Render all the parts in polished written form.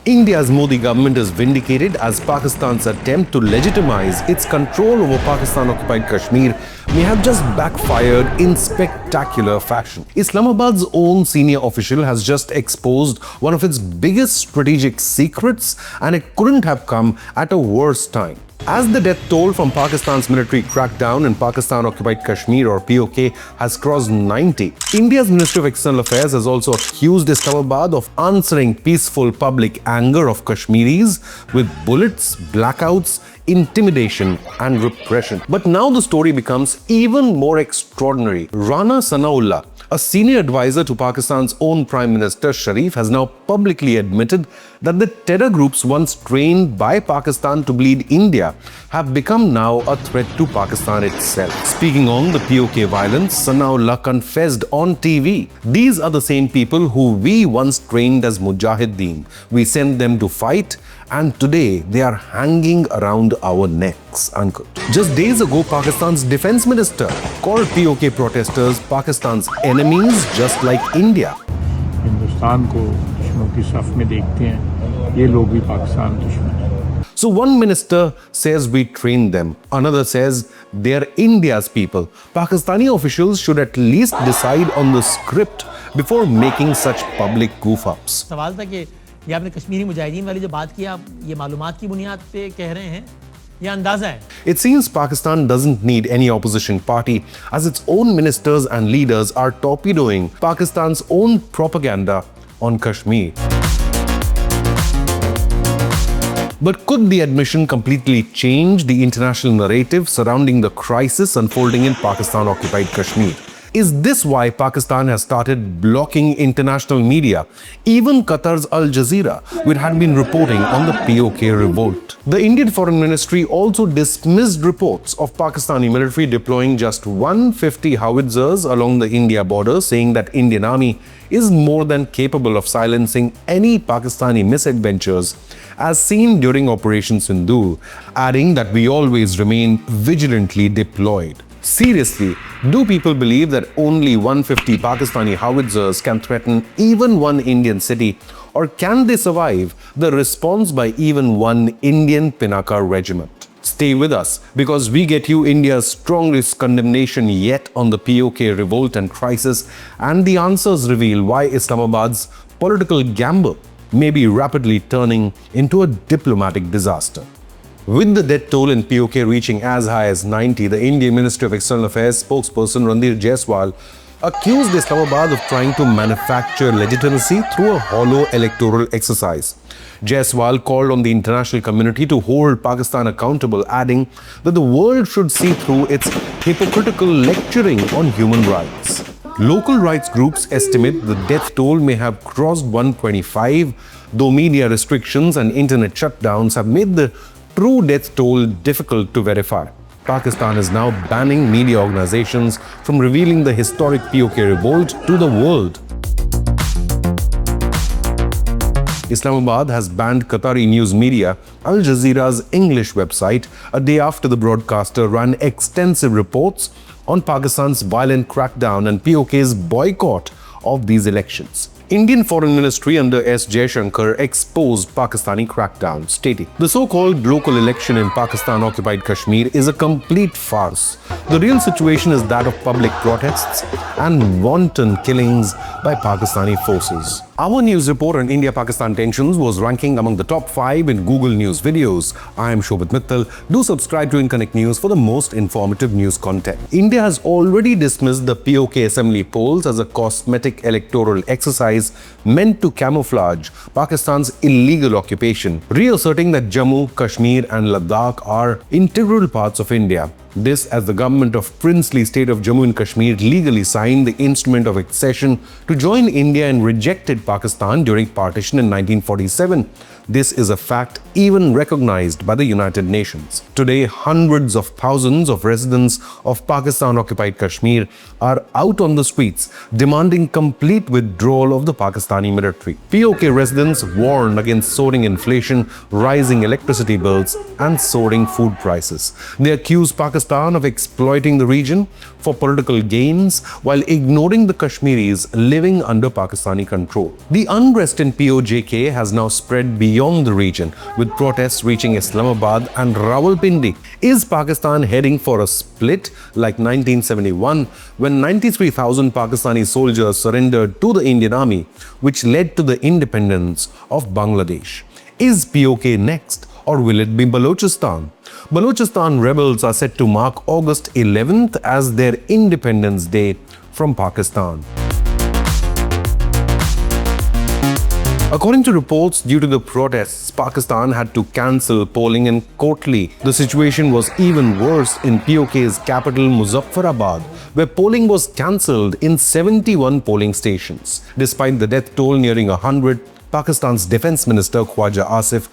India's Modi government is vindicated as Pakistan's attempt to legitimize its control over Pakistan-Occupied Kashmir may have just backfired in spectacular fashion. Islamabad's own senior official has just exposed one of its biggest strategic secrets, and it couldn't have come at a worse time. As the death toll from Pakistan's military crackdown in Pakistan-Occupied Kashmir, or PoK, has crossed 90, India's Ministry of External Affairs has also accused Islamabad of answering peaceful public anger of Kashmiris with bullets, blackouts, intimidation and repression. But now the story becomes even more extraordinary. Rana Sanaullah, a senior advisor to Pakistan's own Prime Minister Sharif, has now publicly admitted that the terror groups once trained by Pakistan to bleed India have become now a threat to Pakistan itself. Speaking on the PoK violence, Sanaullah confessed on TV, "These are the same people who we once trained as Mujahideen. We sent them to fight, and today they are hanging around our necks." Unquote. Just days ago, Pakistan's defense minister called PoK protesters Pakistan's enemies, just like India. Hindustan को दुश्मनों की सफ में देखते हैं, ये लोग भी पाकिस्तान दुश्मन हैं. So one minister says we trained them, another says they're India's people. Pakistani officials should at least decide on the script before making such public goof-ups. सवाल था कि ये आपने कश्मीरी मुजाहिदीन वाली जो बात की, आप ये मालूमात की बुनियाद पे कह रहे हैं या अंदाजा है? It seems Pakistan doesn't need any opposition party, as its own ministers and leaders are torpedoing Pakistan's own propaganda on Kashmir. But could the admission completely change the international narrative surrounding the crisis unfolding in Pakistan-occupied Kashmir? Is this why Pakistan has started blocking international media, even Qatar's Al Jazeera, which had been reporting on the PoK revolt? The Indian Foreign Ministry also dismissed reports of Pakistani military deploying just 150 howitzers along the India border, saying that Indian Army is more than capable of silencing any Pakistani misadventures as seen during Operation Sindoor, adding that we always remain vigilantly deployed. Seriously, do people believe that only 150 Pakistani howitzers can threaten even one Indian city, or can they survive the response by even one Indian Pinaka regiment? Stay with us, because we get you India's strongest condemnation yet on the PoK revolt and crisis, and the answers reveal why Islamabad's political gamble may be rapidly turning into a diplomatic disaster. With the death toll in PoK reaching as high as 90, the Indian Ministry of External Affairs spokesperson Ranveer Jaiswal accused Islamabad of trying to manufacture legitimacy through a hollow electoral exercise. Jaiswal called on the international community to hold Pakistan accountable, adding that the world should see through its hypocritical lecturing on human rights. Local rights groups estimate the death toll may have crossed 125, though media restrictions and internet shutdowns have made the true death toll difficult to verify. Pakistan is now banning media organizations from revealing the historic PoK revolt to the world. Islamabad has banned Qatari news media Al Jazeera's English website a day after the broadcaster ran extensive reports on Pakistan's violent crackdown and PoK's boycott of these elections. Indian Foreign Ministry under S. Jaishankar exposed Pakistani crackdown, stating, "The so-called local election in Pakistan-occupied Kashmir is a complete farce. The real situation is that of public protests and wanton killings by Pakistani forces." Our news report on India-Pakistan tensions was ranking among the top 5 in Google News videos. I am Shobit Mittal. Do subscribe to Inconnect News for the most informative news content. India has already dismissed the PoK assembly polls as a cosmetic electoral exercise meant to camouflage Pakistan's illegal occupation, reasserting that Jammu, Kashmir and Ladakh are integral parts of India. This as the government of princely state of Jammu and Kashmir legally signed the instrument of accession to join India and rejected Pakistan during partition in 1947. This is a fact even recognized by the United Nations. Today, hundreds of thousands of residents of Pakistan-occupied Kashmir are out on the streets demanding complete withdrawal of the Pakistani military. PoK residents warn against soaring inflation, rising electricity bills and soaring food prices. They accuse Pakistan of exploiting the region for political gains while ignoring the Kashmiris living under Pakistani control. The unrest in POJK has now spread beyond beyond the region, with protests reaching Islamabad and Rawalpindi. Is Pakistan heading for a split like 1971, when 93,000 Pakistani soldiers surrendered to the Indian Army, which led to the independence of Bangladesh? Is PoK next, or will it be Balochistan? Balochistan rebels are set to mark August 11th as their Independence Day from Pakistan. According to reports, due to the protests, Pakistan had to cancel polling in Kotli. The situation was even worse in PoK's capital Muzaffarabad, where polling was cancelled in 71 polling stations. Despite the death toll nearing 100, Pakistan's Defense Minister Khwaja Asif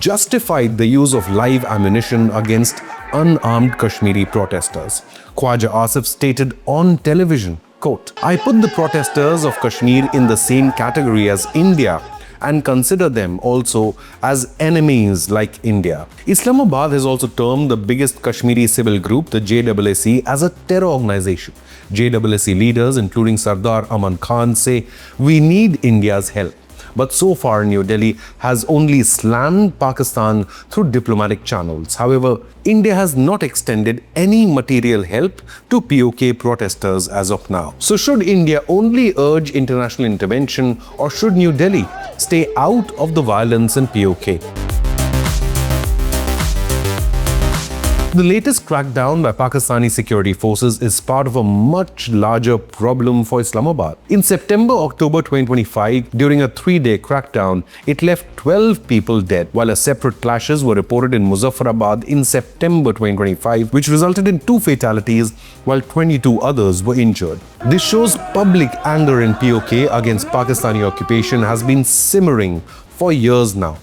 justified the use of live ammunition against unarmed Kashmiri protesters. Khwaja Asif stated on television, quote, "I put the protesters of Kashmir in the same category as India and consider them also as enemies like India." Islamabad has also termed the biggest Kashmiri civil group, the JSSC, as a terror organization. JSSC leaders, including Sardar Aman Khan, say, "We need India's help." But so far, New Delhi has only slammed Pakistan through diplomatic channels. However, India has not extended any material help to PoK protesters as of now. So should India only urge international intervention, or should New Delhi stay out of the violence in PoK? The latest crackdown by Pakistani security forces is part of a much larger problem for Islamabad. In September-October 2025, during a 3-day crackdown, it left 12 people dead, while separate clashes were reported in Muzaffarabad in September 2025, which resulted in 2 fatalities, while 22 others were injured. This shows public anger in PoK against Pakistani occupation has been simmering for years now,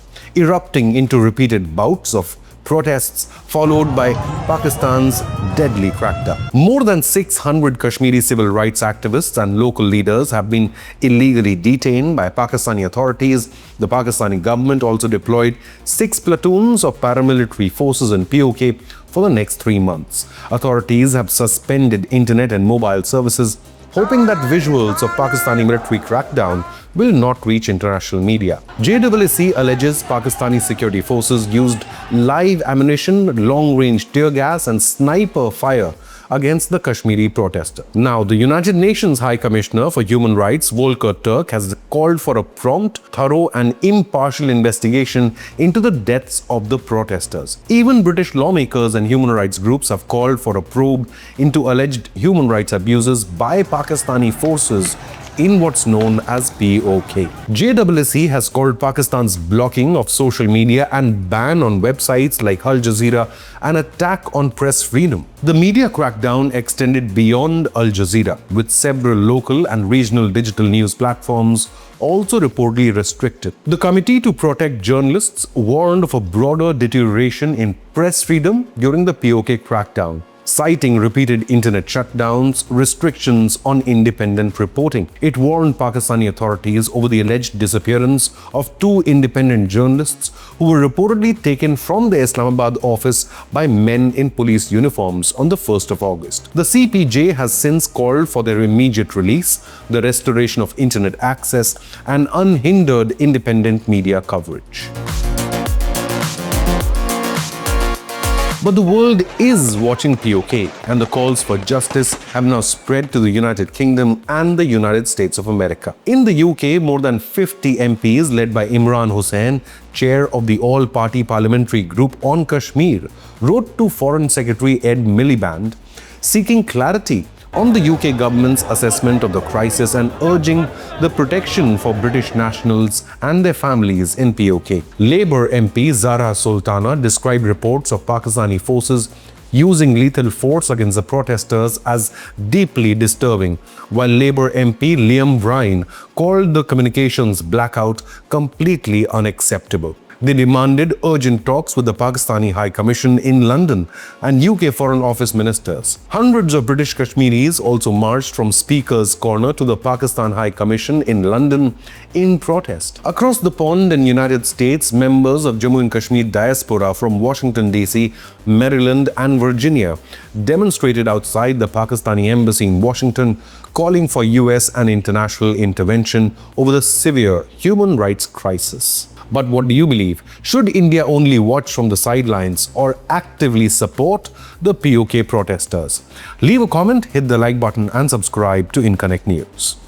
erupting into repeated bouts of protests followed by Pakistan's deadly crackdown. More than 600 Kashmiri civil rights activists and local leaders have been illegally detained by Pakistani authorities. The Pakistani government also deployed 6 platoons of paramilitary forces in PoK for the next 3 months. Authorities have suspended internet and mobile services, hoping that visuals of Pakistani military crackdown will not reach international media. JSSC alleges Pakistani security forces used live ammunition, long-range tear gas and sniper fire against the Kashmiri protester. Now, the United Nations High Commissioner for Human Rights, Volker Turk, has called for a prompt, thorough and impartial investigation into the deaths of the protesters. Even British lawmakers and human rights groups have called for a probe into alleged human rights abuses by Pakistani forces in what's known as PoK. JSSC has called Pakistan's blocking of social media and ban on websites like Al Jazeera an attack on press freedom. The media crackdown extended beyond Al Jazeera, with several local and regional digital news platforms also reportedly restricted. The Committee to Protect Journalists warned of a broader deterioration in press freedom during the PoK crackdown, citing repeated internet shutdowns, restrictions on independent reporting. It warned Pakistani authorities over the alleged disappearance of 2 independent journalists who were reportedly taken from the Islamabad office by men in police uniforms on the 1st of August. The CPJ has since called for their immediate release, the restoration of internet access, and unhindered independent media coverage. But the world is watching PoK, and the calls for justice have now spread to the United Kingdom and the United States of America. In the UK, more than 50 MPs led by Imran Hussain, chair of the All-Party Parliamentary Group on Kashmir, wrote to Foreign Secretary Ed Miliband seeking clarity on the UK government's assessment of the crisis and urging the protection for British nationals and their families in PoK. Labour MP Zahra Sultana described reports of Pakistani forces using lethal force against the protesters as deeply disturbing, while Labour MP Liam Bryan called the communications blackout completely unacceptable. They demanded urgent talks with the Pakistani High Commission in London and UK Foreign Office ministers. Hundreds of British Kashmiris also marched from Speaker's Corner to the Pakistan High Commission in London in protest. Across the pond in United States, members of Jammu and Kashmir diaspora from Washington DC, Maryland and Virginia demonstrated outside the Pakistani embassy in Washington, calling for US and international intervention over the severe human rights crisis. But what do you believe? Should India only watch from the sidelines or actively support the PoK protesters? Leave a comment, hit the like button and subscribe to Inconnect News.